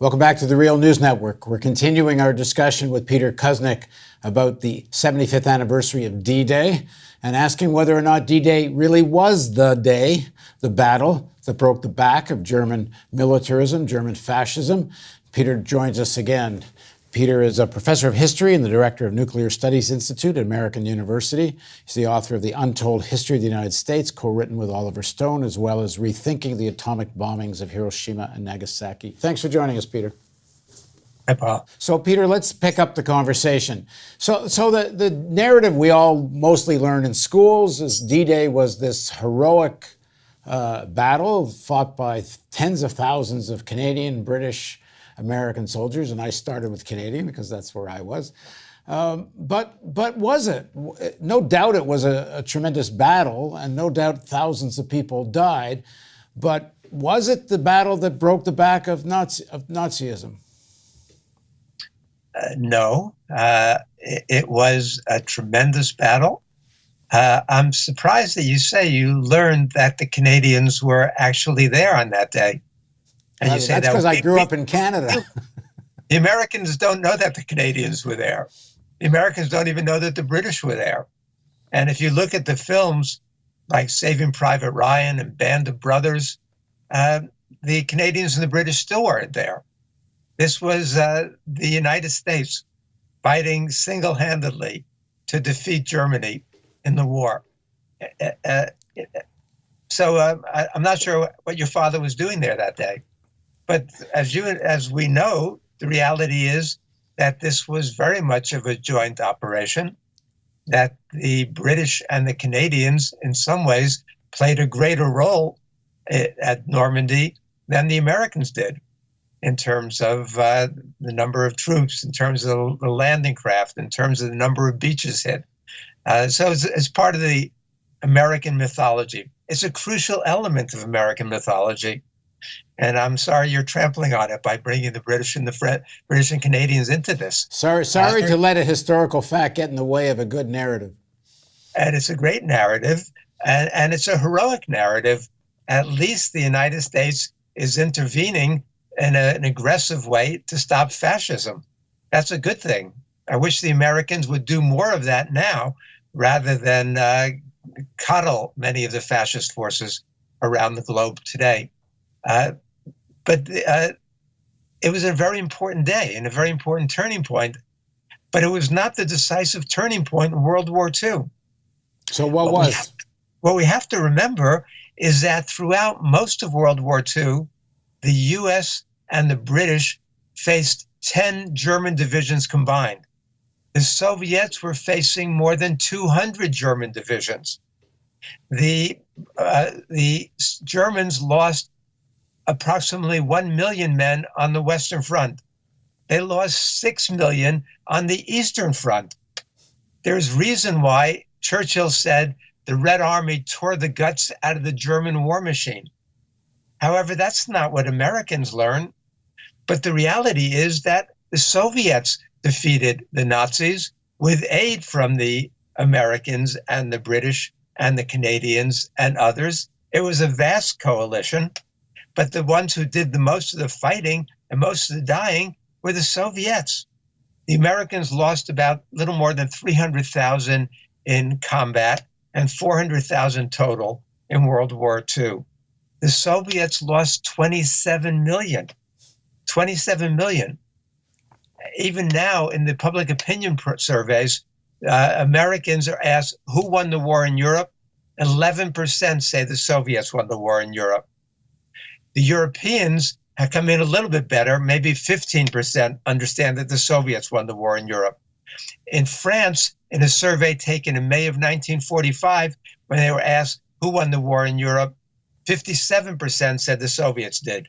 Welcome back to the Real News Network. We're continuing our discussion with Peter Kuznick about the 75th anniversary of D-Day and asking whether or not D-Day really was the day, the battle that broke the back of German militarism, German fascism. Peter joins us again. Peter is a professor of history and the director of Nuclear Studies Institute at American University. He's the author of The Untold History of the United States, co-written with Oliver Stone, as well as Rethinking the Atomic Bombings of Hiroshima and Nagasaki. Thanks for joining us, Peter. Hi, Paul. So, Peter, let's pick up the conversation. So the narrative we all mostly learn in schools is D-Day was this heroic battle fought by tens of thousands of Canadian, British, American soldiers, and I started with Canadian because that's where I was. But was it? No doubt it was a tremendous battle, and no doubt thousands of people died. But was it the battle that broke the back of Nazism? No, it was a tremendous battle. I'm surprised that you say you learned that the Canadians were actually there on that day. And you say that's because I grew up in Canada. The Americans don't know that the Canadians were there. The Americans don't even know that the British were there. And if you look at the films like Saving Private Ryan and Band of Brothers, the Canadians and the British still weren't there. This was the United States fighting single-handedly to defeat Germany in the war. So I'm not sure what your father was doing there that day. But as we know, the reality is that this was very much of a joint operation, that the British and the Canadians in some ways played a greater role at Normandy than the Americans did in terms of the number of troops, in terms of the landing craft, in terms of the number of beaches hit. So it's part of the American mythology. It's a crucial element of American mythology. And I'm sorry you're trampling on it by bringing the British and British and Canadians into this. Sorry to let a historical fact get in the way of a good narrative. And it's a great narrative, and it's a heroic narrative. At least the United States is intervening in an aggressive way to stop fascism. That's a good thing. I wish the Americans would do more of that now, rather than coddle many of the fascist forces around the globe today. But it was a very important day and a very important turning point, but it was not the decisive turning point in World War II. So what we have to remember is that throughout most of World War II, the U.S. and the British faced 10 German divisions combined. The Soviets were facing more than 200 German divisions. The Germans lost approximately 1 million men on the Western Front. They lost 6 million on the Eastern Front. There's reason why Churchill said the Red Army tore the guts out of the German war machine. However, that's not what Americans learn. But the reality is that the Soviets defeated the Nazis with aid from the Americans and the British and the Canadians and others. It was a vast coalition. But the ones who did the most of the fighting and most of the dying were the Soviets. The Americans lost about little more than 300,000 in combat and 400,000 total in World War II. The Soviets lost 27 million. 27 million. Even now, in the public opinion surveys, Americans are asked who won the war in Europe. 11% say the Soviets won the war in Europe. The Europeans have come in a little bit better. Maybe 15% understand that the Soviets won the war in Europe. In France, in a survey taken in May of 1945, when they were asked who won the war in Europe, 57% said the Soviets did.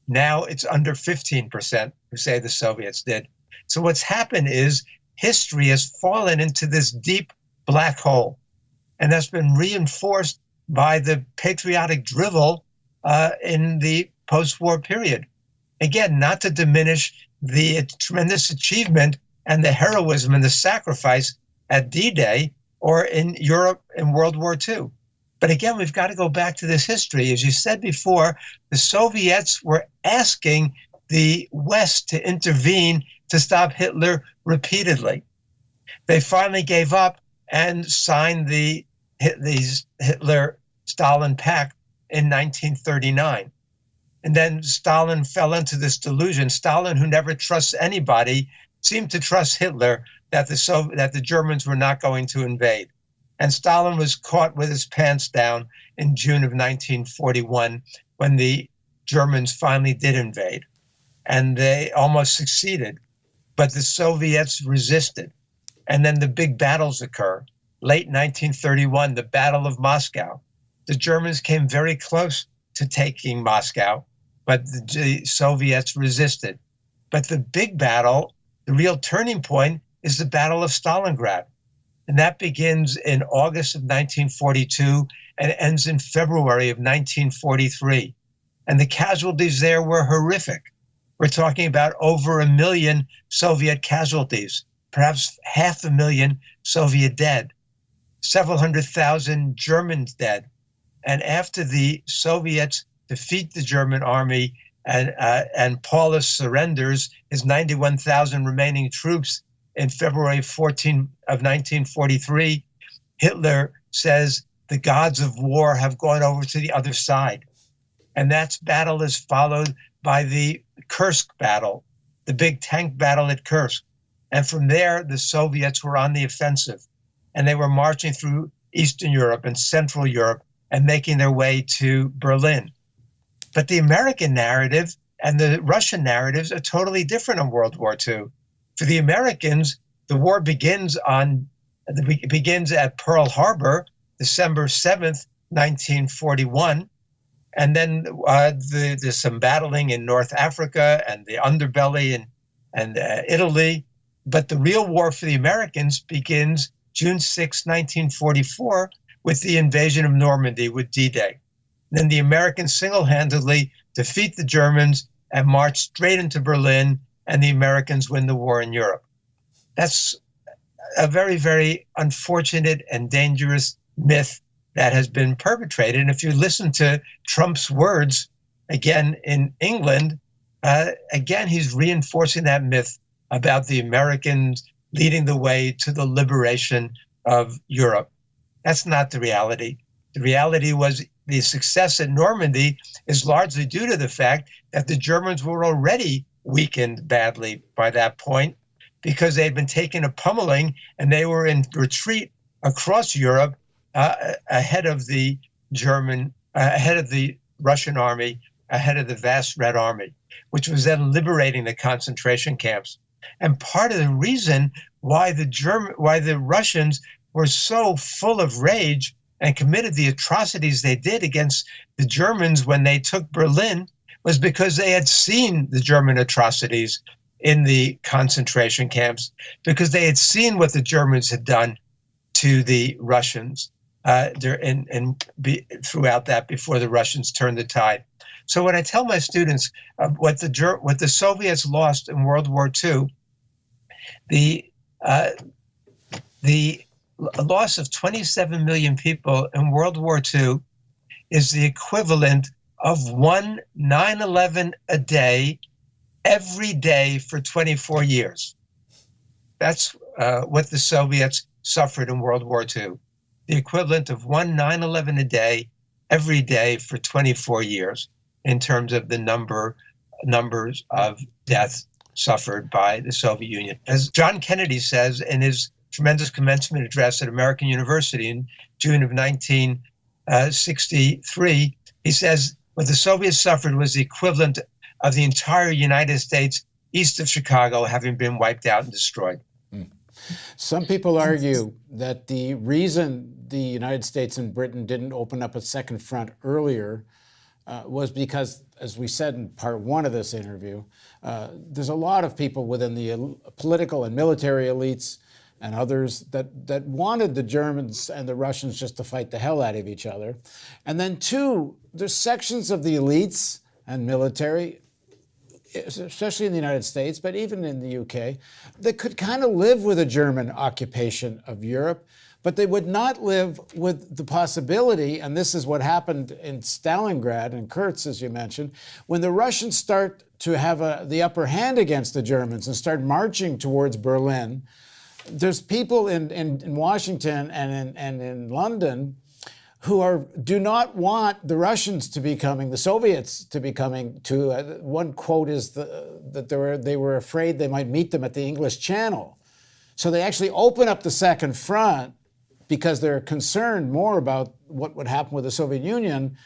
Now it's under 15% who say the Soviets did. So what's happened is history has fallen into this deep black hole. And that's been reinforced by the patriotic drivel in the post-war period. Again, not to diminish the tremendous achievement and the heroism and the sacrifice at D-Day or in Europe in World War II. But again, we've got to go back to this history. As you said before, the Soviets were asking the West to intervene to stop Hitler repeatedly. They finally gave up and signed the Hitler-Stalin Pact in 1939. And then Stalin fell into this delusion. Stalin, who never trusts anybody, seemed to trust Hitler that the Germans were not going to invade. And Stalin was caught with his pants down in June of 1941 when the Germans finally did invade. And they almost succeeded. But the Soviets resisted. And then the big battles occur. Late 1931, the Battle of Moscow. The Germans came very close to taking Moscow, but the Soviets resisted. But the big battle, the real turning point, is the Battle of Stalingrad. And that begins in August of 1942 and ends in February of 1943. And the casualties there were horrific. We're talking about over 1 million Soviet casualties, perhaps 500,000 Soviet dead, several 100,000 Germans dead. And after the Soviets defeat the German army and Paulus surrenders his 91,000 remaining troops in February 14 of 1943, Hitler says the gods of war have gone over to the other side. And that battle is followed by the Kursk battle, the big tank battle at Kursk. And from there, the Soviets were on the offensive. And they were marching through Eastern Europe and Central Europe and making their way to Berlin. But the American narrative and the Russian narratives are totally different in World War II. For the Americans, the war begins at Pearl Harbor, December 7th, 1941. And then there's some battling in North Africa and the underbelly and Italy. But the real war for the Americans begins June 6, 1944, with the invasion of Normandy with D-Day. Then the Americans single-handedly defeat the Germans and march straight into Berlin, and the Americans win the war in Europe. That's a very, very unfortunate and dangerous myth that has been perpetrated. And if you listen to Trump's words, again, in England, again, he's reinforcing that myth about the Americans leading the way to the liberation of Europe. That's not the reality. The reality was the success at Normandy is largely due to the fact that the Germans were already weakened badly by that point because they'd been taking a pummeling and they were in retreat across Europe ahead of the Russian army, ahead of the vast Red Army, which was then liberating the concentration camps. And part of the reason why the Russians were so full of rage and committed the atrocities they did against the Germans when they took Berlin was because they had seen the German atrocities in the concentration camps, because they had seen what the Germans had done to the Russians throughout that before the Russians turned the tide. So when I tell my students what the Soviets lost in World War II, the loss of 27 million people in World War II is the equivalent of one 9/11 a day, every day for 24 years. That's what the Soviets suffered in World War II. The equivalent of one 9/11 a day, every day for 24 years in terms of the numbers of deaths suffered by the Soviet Union. As John Kennedy says in his tremendous commencement address at American University in June of 1963, he says, what the Soviets suffered was the equivalent of the entire United States east of Chicago having been wiped out and destroyed. Some people argue that the reason the United States and Britain didn't open up a second front earlier was because, as we said in part one of this interview, there's a lot of people within the political and military elites and others that wanted the Germans and the Russians just to fight the hell out of each other. And then two, there's sections of the elites and military, especially in the United States, but even in the UK, that could kind of live with a German occupation of Europe, But they would not live with the possibility, and this is what happened in Stalingrad and Kursk, as you mentioned, when the Russians start to have the upper hand against the Germans and start marching towards Berlin. There's people in Washington and in London who do not want the Russians to be coming, the Soviets to be coming to. One quote is that they were afraid they might meet them at the English Channel. So they actually open up the second front because they're concerned more about what would happen with the Soviet Union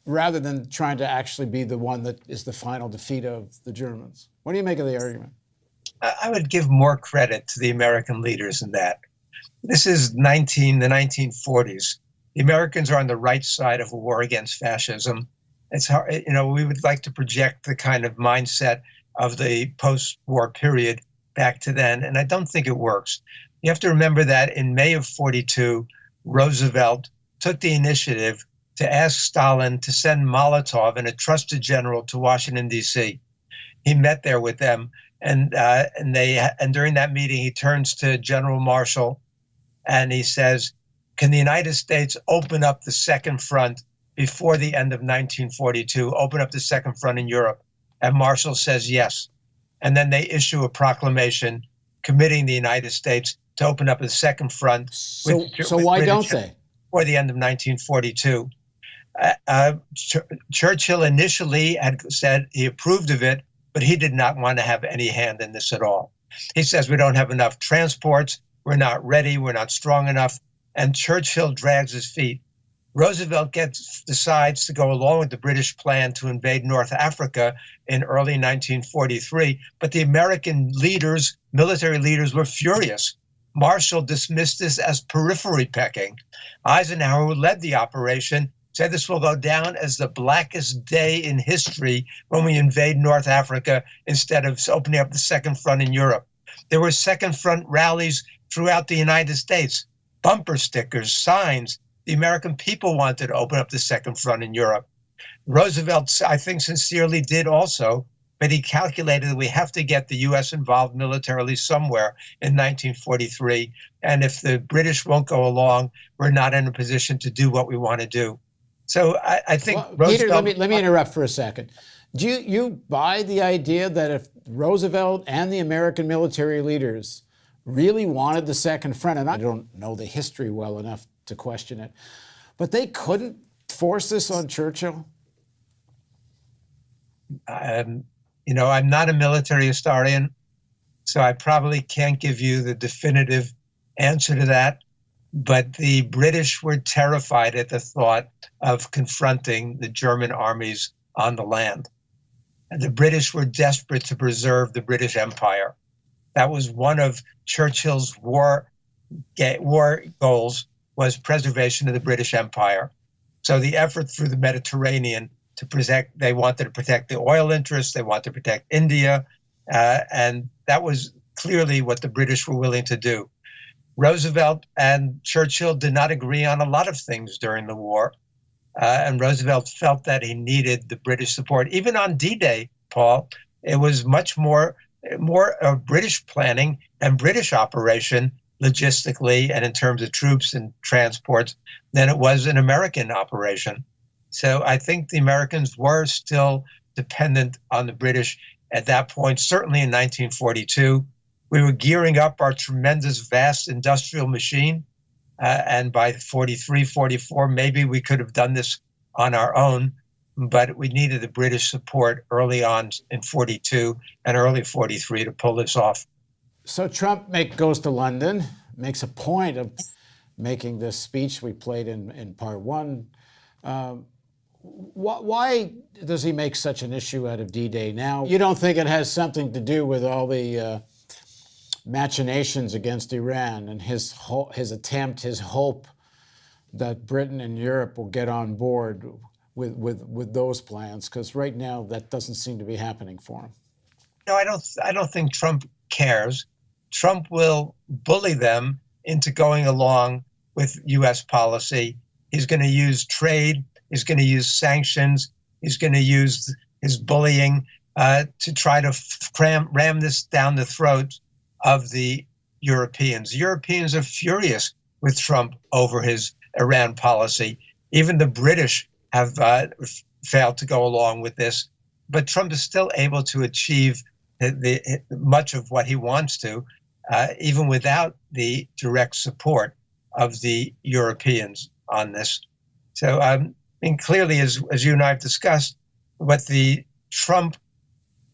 rather than trying to actually be the one that is the final defeat of the Germans. What do you make of the argument? I would give more credit to the American leaders in that. This is the 1940s. The Americans are on the right side of a war against fascism. It's hard, we would like to project the kind of mindset of the post-war period back to then, and I don't think it works. You have to remember that in May of 42, Roosevelt took the initiative to ask Stalin to send Molotov and a trusted general to Washington, D.C. He met there with them, and during that meeting, he turns to General Marshall, and he says, "Can the United States open up the second front before the end of 1942, open up the second front in Europe?" And Marshall says yes. And then they issue a proclamation committing the United States to open up a second front. So why don't they? Before the end of 1942. Churchill initially had said he approved of it, but he did not want to have any hand in this at all. He says, we don't have enough transports, we're not ready, we're not strong enough, and Churchill drags his feet. Roosevelt decides to go along with the British plan to invade North Africa in early 1943, but the American leaders, military leaders, were furious. Marshall dismissed this as periphery pecking. Eisenhower, who led the operation, said this will go down as the blackest day in history when we invade North Africa instead of opening up the second front in Europe. There were second front rallies throughout the United States, bumper stickers, signs. The American people wanted to open up the second front in Europe. Roosevelt, I think, sincerely did also, but he calculated that we have to get the U.S. involved militarily somewhere in 1943. And if the British won't go along, we're not in a position to do what we want to do. So I think Roosevelt... Peter, let me interrupt for a second. Do you buy the idea that if Roosevelt and the American military leaders really wanted the second front, and I don't know the history well enough to question it, but they couldn't force this on Churchill? I'm not a military historian, so I probably can't give you the definitive answer to that. But the British were terrified at the thought of confronting the German armies on the land. And the British were desperate to preserve the British Empire. That was one of Churchill's war goals, was preservation of the British Empire. So the effort through the Mediterranean to protect, they wanted to protect the oil interests, they wanted to protect India, and that was clearly what the British were willing to do. Roosevelt and Churchill did not agree on a lot of things during the war, and Roosevelt felt that he needed the British support. Even on D-Day, Paul, it was much more of British planning and British operation logistically and in terms of troops and transports than it was an American operation. So I think the Americans were still dependent on the British at that point, certainly in 1942. We were gearing up our tremendous, vast industrial machine. And by 43, 44, maybe we could have done this on our own, but we needed the British support early on in 42 and early 43 to pull this off. So Trump goes to London, makes a point of making this speech we played in part one. Why does he make such an issue out of D-Day now? You don't think it has something to do with all the machinations against Iran and his hope that Britain and Europe will get on board with those plans? Because right now that doesn't seem to be happening for him. No, I don't think Trump cares. Trump will bully them into going along with U.S. policy. He's going to use trade. He's going to use sanctions. He's going to use his bullying to try to ram this down the throat of the Europeans. Europeans are furious with Trump over his Iran policy. Even the British have failed to go along with this, but Trump is still able to achieve much of what he wants to, even without the direct support of the Europeans on this. So, clearly, as you and I have discussed, what the Trump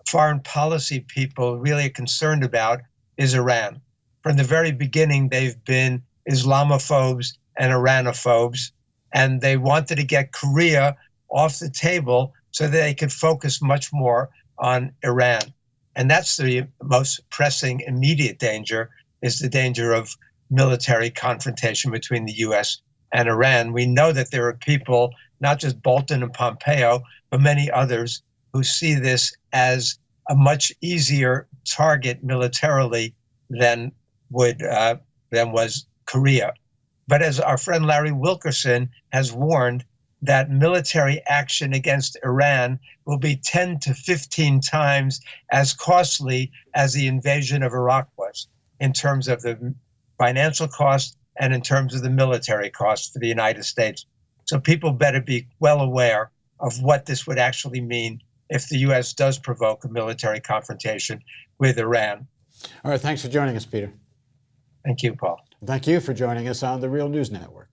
foreign policy people really are concerned about is Iran. From the very beginning, they've been Islamophobes and Iranophobes, and they wanted to get Korea off the table so that they could focus much more on Iran. And that's the most pressing immediate danger, is the danger of military confrontation between the U.S. and Iran. We know that there are people, not just Bolton and Pompeo, but many others, who see this as a much easier target militarily than was Korea. But as our friend Larry Wilkerson has warned, that military action against Iran will be 10 to 15 times as costly as the invasion of Iraq was, in terms of the financial cost and in terms of the military cost for the United States. So people better be well aware of what this would actually mean if the U.S. does provoke a military confrontation with Iran. All right, thanks for joining us, Peter. Thank you, Paul. Thank you for joining us on the Real News Network.